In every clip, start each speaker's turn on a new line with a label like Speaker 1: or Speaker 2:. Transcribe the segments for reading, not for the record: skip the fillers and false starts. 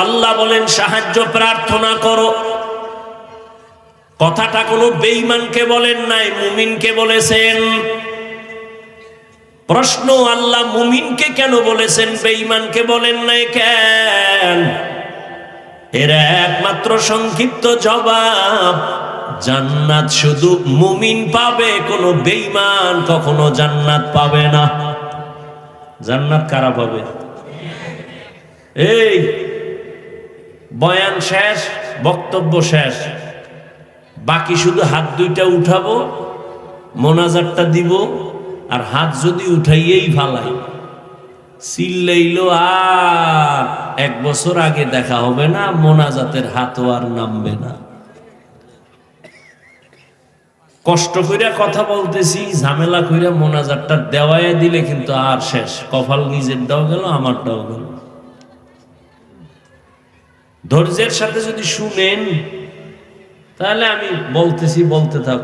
Speaker 1: আল্লাহ বলেন সাহায্য প্রার্থনা করো। কথাটা কোনো বেঈমানকে বলেন নাই, মুমিনকে বলেছেন। প্রশ্ন, আল্লাহ মুমিনকে কেন বলেছেন, বেঈমানকে বলেন নাই কেন? এর একমাত্র সংক্ষিপ্ত জবাব, জান্নাত শুধু মুমিন পাবে, কোনো বেঈমান কখনো জান্নাত পাবে না। জান্নাত কারা পাবে? এই বয়ান শেষ, বক্তব্য শেষ, বাকি শুধু হাত দুইটা উঠাবো, মোনাজাতটা দিব, আর হাত যদি উঠাইয়েই ফালাই, চিল্লাইলো আর 1 বছর আগে দেখা হবে না, মোনাজাতের হাতও আর নামবে না। কষ্ট কইরা কথা বলতেছি, ঝামেলা কইরা মোনাজাতটা দেওয়ায় দিলে কিন্তু আর শেষ, কপাল নিজের দাও গেল, আমার দাও গেল। ধৈর্যের সাথে যদি শুনেন তাহলে আমি বলতেছি, বলতে থাক।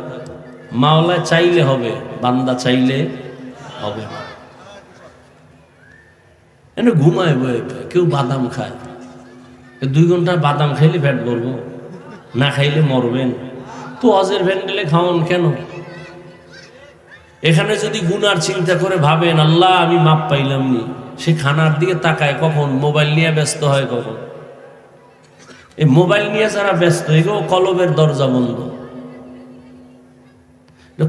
Speaker 1: মাওলা চাইলে হবে, বান্দা চাইলে হবে না। এনে ঘুমায় বয়ে, কেউ বাদাম খায়, 2 ঘন্টা বাদাম খাইলে পেট ভরবো, না খাইলে মরবেন। তো অজের ভ্যান্ডেলে খাওয়ান কেন? এখানে যদি গুনার চিন্তা করে ভাবেন আল্লাহ আমি মাপ পাইলাম নি, সে খানার দিকে তাকায় কখন? মোবাইল নিয়ে ব্যস্ত হয় কখন? এই মোবাইল নিয়ে যারা ব্যস্ত, এগুলো কলবের দরজা বন্ধ।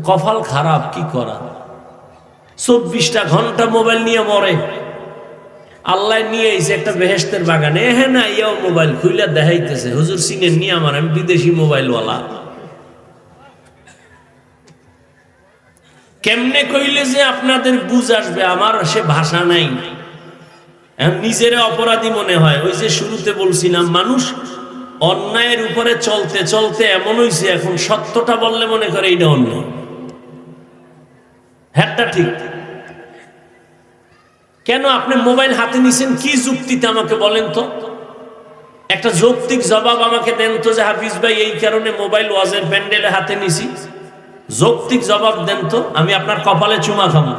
Speaker 1: কপাল খারাপ, কি করা? 24টা ঘন্টা মোবাইল নিয়ে মরে। আল্লাহ নিয়ে এসে একটা বেহেশতের বাগানে, হ্যাঁ না, ইয়াও মোবাইল খুইলা দেখাইতেছে, হুজুর চিনেন নি আমার, আমি বিদেশি মোবাইলওয়ালা। কেমনে কইলে যে আপনাদের বুঝ আসবে, আমার সে ভাষা নাই। নিজের অপরাধী মনে হয়। ওই যে শুরুতে বলছিলাম, মানুষ অন্যায়ের উপরে চলতে চলতে এমন হয়েছে, এখন সত্যটা বললে মনে করে এইটা অন্যায়। হ্যাঁ ঠিক। কেন আপনি মোবাইল হাতে নিছেন, কি যুক্তিতে আমাকে বলেন তো? একটা যৌক্তিক জবাব আমাকে দেন তো, যে হাফিজ ভাই এই কারণে মোবাইল ওয়াজের প্যান্ডেলে হাতে নিছি। যৌক্তিক জবাব দেন তো, আমি আপনার কপালে চুমা খাবো।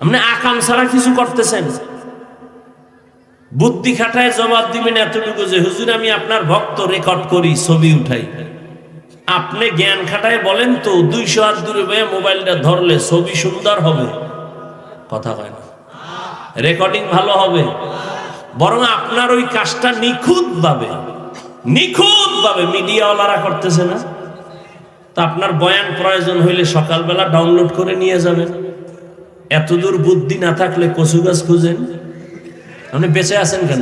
Speaker 1: আপনি আকাম ছাড়া কিছু করতেছেন। বুদ্ধি খাটায় জবাব দিবেন এতটুকু যে হুজুর আমি আপনার ভক্ত, রেকর্ড করি, ছবি উঠাই। আপনি জ্ঞান খাটায় বলেন তো, 200 হাত দূরে বয়ে মোবাইলটা ধরলে ছবি সুন্দর হবে? কথা কয় না, রেকর্ডিং ভালো হবে। বরং আপনার ওই কাজটা নিখুঁত ভাবে মিডিয়াওয়ালারা করতেছে না? তা আপনার বয়ান প্রয়োজন হইলে সকালবেলা ডাউনলোড করে নিয়ে যাবেন। এতদূর বুদ্ধি না থাকলে কচু গাছ খুঁজেন। আপনি বেঁচে আছেন কেন?